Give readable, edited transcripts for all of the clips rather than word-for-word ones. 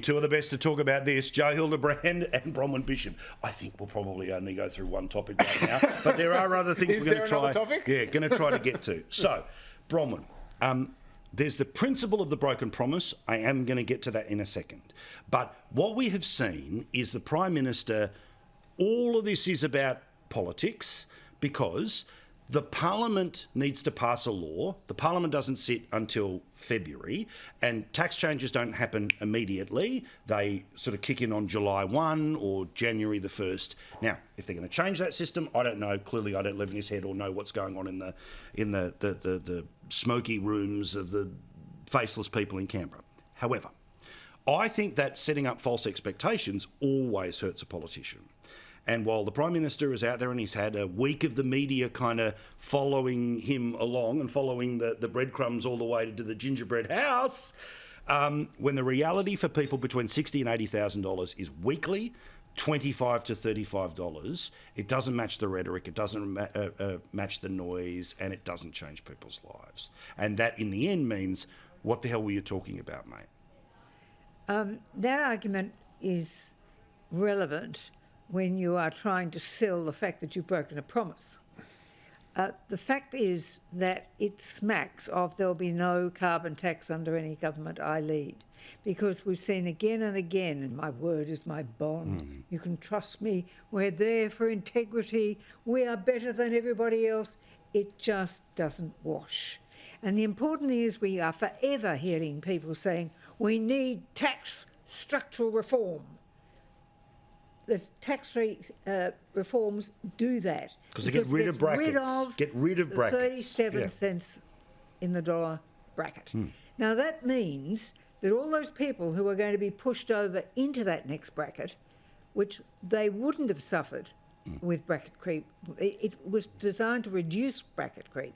Two of the best to talk about this, Joe Hildebrand and Bronwyn Bishop. I think we'll probably only go through one topic right now, but there are other things we're going to try. Topic? Yeah, going to try to get to. So, Bronwyn, there's the principle of the broken promise. I am going to get to that in a second. But what we have seen is the Prime Minister, all of this is about politics because the Parliament needs to pass a law. The Parliament doesn't sit until February, and tax changes don't happen immediately. They sort of kick in on July 1 or January the 1st. Now, if they're going to change that system, I don't know. Clearly, I don't live in his head or know what's going on in the smoky rooms of the faceless people in Canberra. However, I think that setting up false expectations always hurts a politician. And while the Prime Minister is out there and he's had a week of the media kind of following him along and following the breadcrumbs all the way to the gingerbread house, when the reality for people between $60,000 and $80,000 is weekly, $25 to $35, it doesn't match the rhetoric, it doesn't match the noise, and it doesn't change people's lives. And that, in the end, means, what the hell were you talking about, mate? That argument is relevant when you are trying to sell the fact that you've broken a promise. The fact is that it smacks of there'll be no carbon tax under any government I lead, because we've seen again and again, and my word is my bond, you can trust me, we're there for integrity, we are better than everybody else. It just doesn't wash. And the important thing is we are forever hearing people saying, we need tax structural reform. The tax reforms do that. Because they get rid of brackets. Get rid of brackets. 37 cents in the dollar bracket. Now that means that all those people who are going to be pushed over into that next bracket, which they wouldn't have suffered with bracket creep, it was designed to reduce bracket creep.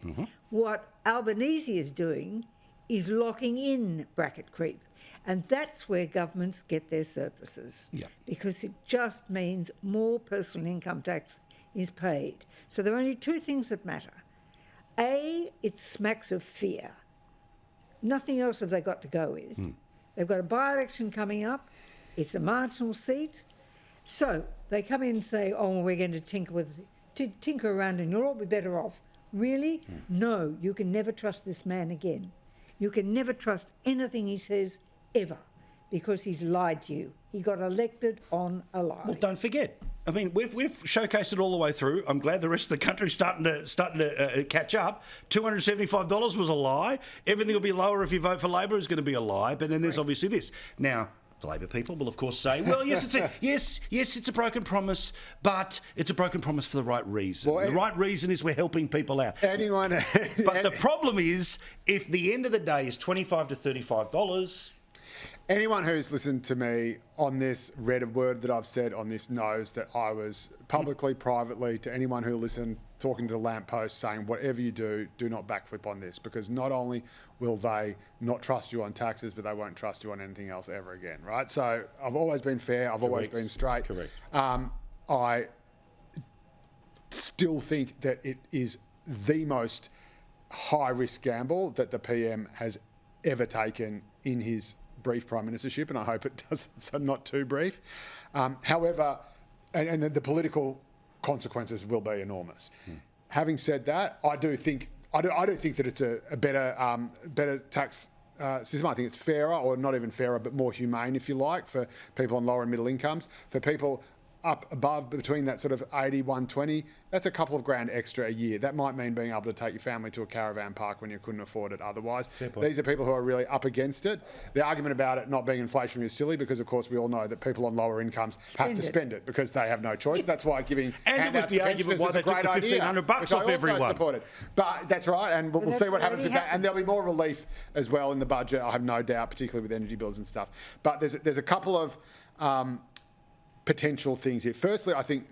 What Albanese is doing is locking in bracket creep. And that's where governments get their surpluses, because it just means more personal income tax is paid. So there are only two things that matter. A, it smacks of fear. Nothing else have they got to go with. They've got a by-election coming up. It's a marginal seat. So they come in and say, oh, we're going to tinker around and you'll all be better off. Really? No, you can never trust this man again. You can never trust anything he says ever, because he's lied to you. He got elected on a lie. Well, don't forget. I mean, we've showcased it all the way through. I'm glad the rest of the country's starting to catch up. $275 was a lie. Everything will be lower if you vote for Labor is going to be a lie. But then there's obviously this. Now, the Labor people will, of course, say, well, yes, it's a broken promise, but it's a broken promise for the right reason. Well, the right reason is we're helping people out. But the problem is, if the end of the day is $25 to $35... Anyone who's listened to me on this, read a word that I've said on this, knows that I was publicly, privately, to anyone who listened, talking to the lamppost, saying, whatever you do, do not backflip on this, because not only will they not trust you on taxes, but they won't trust you on anything else ever again, right? So I've always been fair. I've always been straight. Correct. I still think that it is the most high-risk gamble that the PM has ever taken in his brief prime ministership, and I hope it does so not too brief. However, and the political consequences will be enormous. Having said that, I do think that it's a better tax system. I think it's fairer, or not even fairer, but more humane, if you like, for people on lower and middle incomes. For people up above, between that sort of 80, 120, that's a couple of grand extra a year. That might mean being able to take your family to a caravan park when you couldn't afford it otherwise. These are people who are really up against it. The argument about it not being inflationary is silly, because, of course, we all know that people on lower incomes have to spend it because they have no choice. That's why giving handouts to pensioners is a great idea, $1,500 off everyone. Supported. But that's right, and we'll see what happens with that. And there'll be more relief as well in the budget, I have no doubt, particularly with energy bills and stuff. But there's a couple of potential things here. Firstly, I think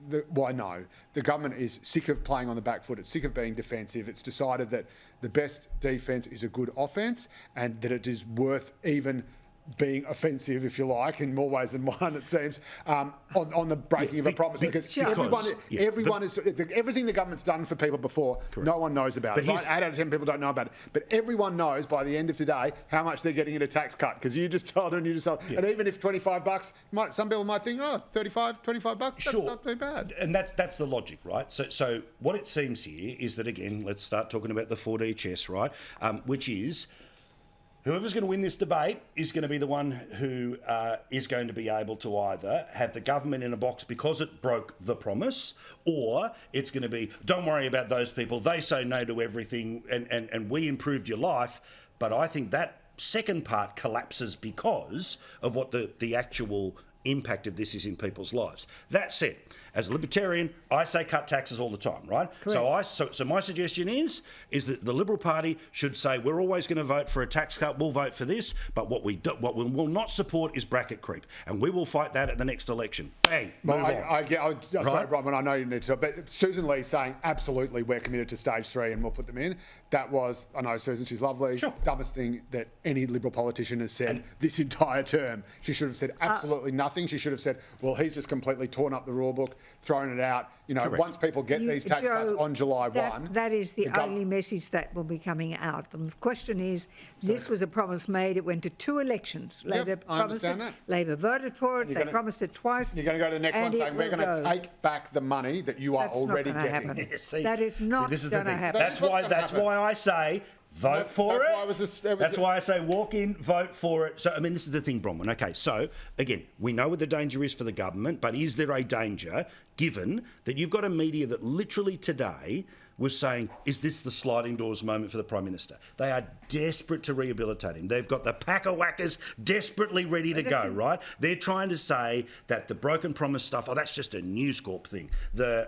I know the government is sick of playing on the back foot. It's sick of being defensive. It's decided that the best defence is a good offence, and that it is worth even being offensive, if you like, in more ways than one, it seems, on the breaking of a promise. Because everyone is everything the government's done for people before, no one knows about it. Right? 8 out of 10 people don't know about it. But everyone knows by the end of today how much they're getting in a tax cut, because you just told them, and even if $25, some people might think, oh, $25, that's not too bad. And that's the logic, right? So what it seems here is that, again, let's start talking about the 4D chess, right? Which is, whoever's going to win this debate is going to be the one who is going to be able to either have the government in a box because it broke the promise, or it's going to be, don't worry about those people, they say no to everything and we improved your life. But I think that second part collapses because of what the actual impact of this is in people's lives. That said, as a libertarian, I say cut taxes all the time, right? So my suggestion is that the Liberal Party should say we're always going to vote for a tax cut. We'll vote for this, but what we will not support is bracket creep, and we will fight that at the next election. Bang. Move on. Sorry, Robin, I know you need to, but Susan Lee saying absolutely we're committed to stage 3 and we'll put them in. That was, I know Susan, she's lovely. Sure. Dumbest thing that any Liberal politician has said this entire term. She should have said absolutely nothing. She should have said, well, he's just completely torn up the rule book, thrown it out. Once people get these tax cuts on July 1... That is the only message that will be coming out. The question is, this was a promise made. It went to 2 elections. Labor promised it. Labor voted for it. They promised it twice. You're going to go to the next one saying, we're going to take back the money that you are already getting. That is not going to happen. That's why I say... Vote for it. That's why I say walk in, vote for it. So, I mean, this is the thing, Bronwyn. Okay, so, again, we know what the danger is for the government, but is there a danger given that you've got a media that literally today was saying, is this the sliding doors moment for the Prime Minister? They are desperate to rehabilitate him. They've got the pack of whackers desperately ready to go, right? They're trying to say that the broken promise stuff, that's just a News Corp thing. The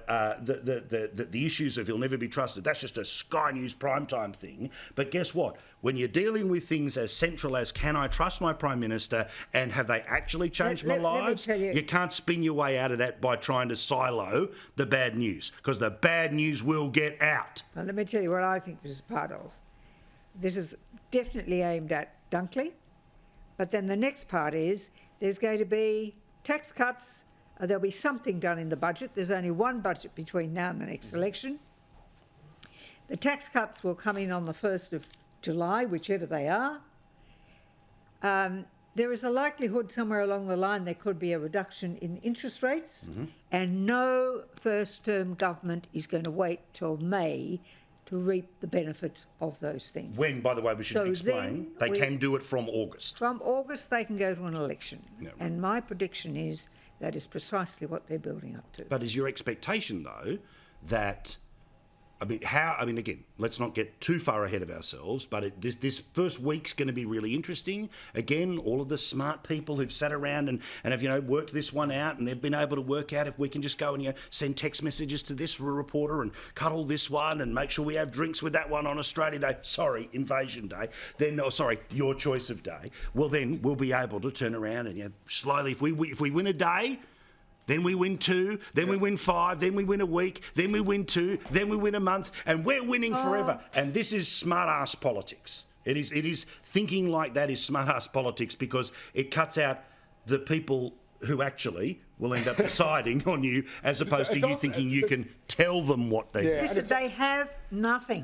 issues of he'll never be trusted, that's just a Sky News primetime thing. But guess what? When you're dealing with things as central as, can I trust my Prime Minister and have they actually changed my lives? You can't spin your way out of that by trying to silo the bad news, because the bad news will get out. Now, let me tell you what I think this is part of. This is definitely aimed at Dunkley, but then the next part is there's going to be tax cuts. There'll be something done in the budget. There's only one budget between now and the next election. The tax cuts will come in on the 1st of July, whichever they are. There is a likelihood somewhere along the line there could be a reduction in interest rates, and no first-term government is going to wait till May to reap the benefits of those things. When, by the way, we should explain, they can do it from August. From August, they can go to an election. Yeah. And my prediction is that is precisely what they're building up to. But is your expectation, though, that... again, let's not get too far ahead of ourselves, but this first week's going to be really interesting. Again, all of the smart people who've sat around and have, worked this one out, and they've been able to work out if we can just go and, send text messages to this reporter and cuddle this one and make sure we have drinks with that one on Australia Day. Sorry, Invasion Day. Then, your choice of day. Well, then we'll be able to turn around and, slowly, if we win a day... Then we win 2, then we win 5, then we win a week, then we win 2, then we win a month, and we're winning forever. And this is smart-ass politics. It is thinking like that is smart-ass politics, because it cuts out the people who actually will end up deciding on you, as opposed to you thinking you can tell them what they think. Listen, they have nothing.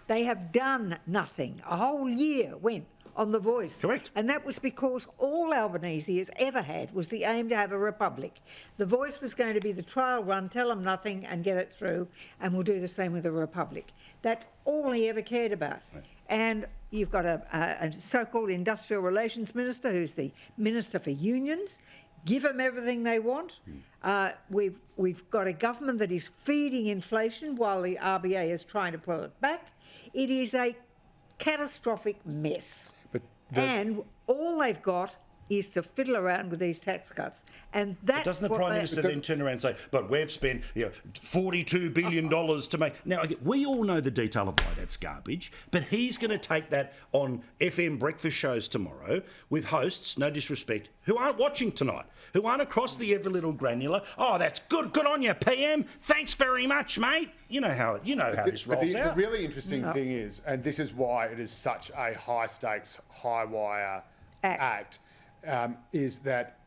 They have done nothing. A whole year went on The Voice. Correct. And that was because all Albanese has ever had was the aim to have a republic. The Voice was going to be the trial run, tell them nothing and get it through, and we'll do the same with a republic. That's all he ever cared about. Right. And you've got a so-called industrial relations minister who's the minister for unions. Give them everything they want. We've got a government that is feeding inflation while the RBA is trying to pull it back. It is a catastrophic mess. And all they've got is to fiddle around with these tax cuts. And that's but doesn't the Prime Minister then turn around and say, but we've spent $42 billion to make... Now, we all know the detail of why that's garbage, but he's going to take that on FM breakfast shows tomorrow with hosts, no disrespect, who aren't watching tonight, who aren't across the every little granular. Oh, that's good. Good on you, PM. Thanks very much, mate. You know how this rolls out. The really interesting thing is, and this is why it is such a high-stakes, high-wire act, is that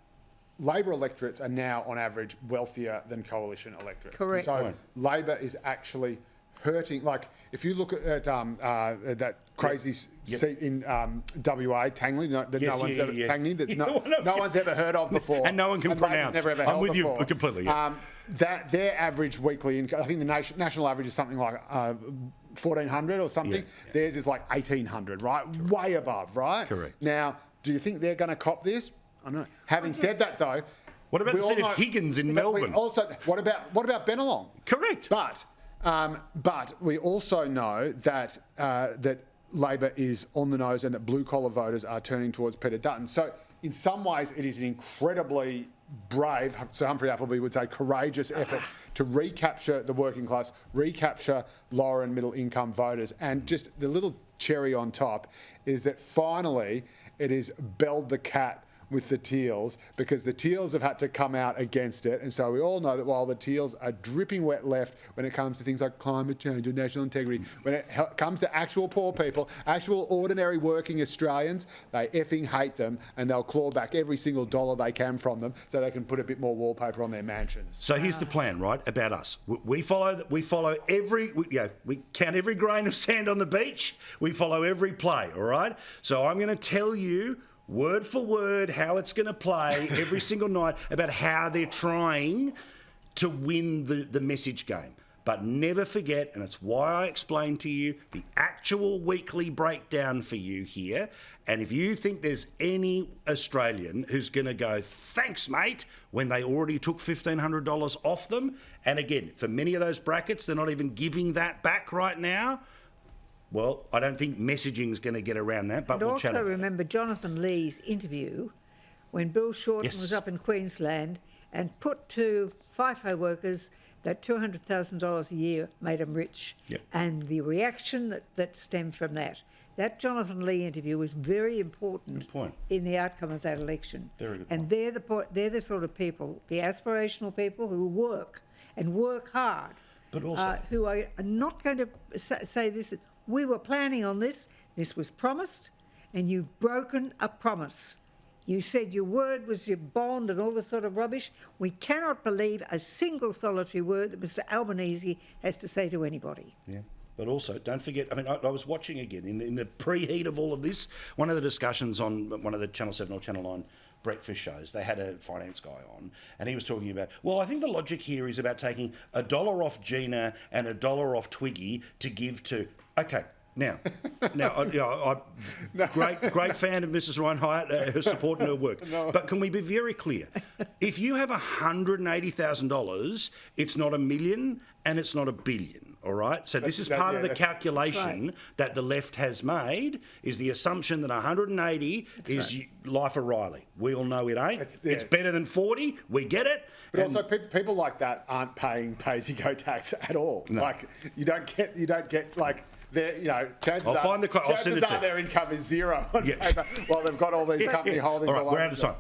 Labor electorates are now, on average, wealthier than coalition electorates. Correct. So Right. Labor is actually hurting. Like, if you look at that crazy seat in WA, Tangley, Tangley, that's no one's ever heard of before, And no one can pronounce. Never ever I'm held with you before. completely. Yeah. That their average weekly income, I think the national average is something like 1,400 or something. Yeah. Theirs is like 1,800, right? Correct. Way above, right? Correct. Now, do you think they're going to cop this? I don't know. Having said that, though, What about we the all seat know- of Higgins in but Melbourne? what about Bennelong? Correct. But we also know that that Labor is on the nose and that blue collar voters are turning towards Peter Dutton. So in some ways, it is an incredibly brave, Sir Humphrey Appleby would say, courageous effort to recapture the working class, recapture lower and middle income voters. And just the little cherry on top is that finally it is belled the cat with the Teals, because the Teals have had to come out against it. And so we all know that while the Teals are dripping wet left when it comes to things like climate change or national integrity, when it comes to actual poor people, actual ordinary working Australians, they effing hate them, and they'll claw back every single dollar they can from them so they can put a bit more wallpaper on their mansions. So here's the plan, right? About us, we follow every, we count every grain of sand on the beach. We follow every play, all right? So I'm going to tell you, word for word, how it's going to play every single night about how they're trying to win the message game. But never forget, and it's why I explained to you the actual weekly breakdown for you here. And if you think there's any Australian who's going to go, thanks, mate, when they already took $1,500 off them, and again, for many of those brackets, they're not even giving that back right now. Well, I don't think messaging is going to get around that, but And we'll also chat about it. remember Jonathan Lee's interview when Bill Shorten Yes. was up in Queensland and put to FIFO workers that $200,000 a year made them rich. Yep. And the reaction that stemmed from that. That Jonathan Lee interview was very important Good point. in the outcome of that election. Very good And they're the sort of people, the aspirational people who work and work hard, But also- who are not going to say this. We were planning on this. This was promised, and you've broken a promise. You said your word was your bond and all this sort of rubbish. We cannot believe a single solitary word that Mr Albanese has to say to anybody. Yeah. But also, don't forget, I mean, I was watching again, in the preheat of all of this, one of the discussions on one of the Channel 7 or Channel 9 breakfast shows, they had a finance guy on, and he was talking about, well, I think the logic here is about taking $1 off Gina and $1 off Twiggy to give to... Okay, now, great fan of Mrs. Ryan Hyatt, her support and her work. No. But can we be very clear? If you have $180,000, it's not $1 million and it's not $1 billion. All right. So this is part of the calculation that the left has made. Is the assumption that 180 is life O'Reilly. We all know it ain't. It's better than 40. We get it. But also, people like that aren't paying pay-as-you-go tax at all. No. Like you don't get like. Chances are their income is zero on paper. Well, they've got all these company holdings. All right, we're out of time.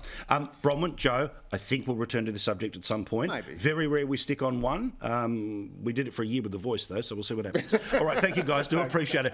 Bronwyn, Joe, I think we'll return to the subject at some point. Maybe. Very rare we stick on one. We did it for a year with The Voice, though, so we'll see what happens. All right, thank you, guys. Do appreciate it.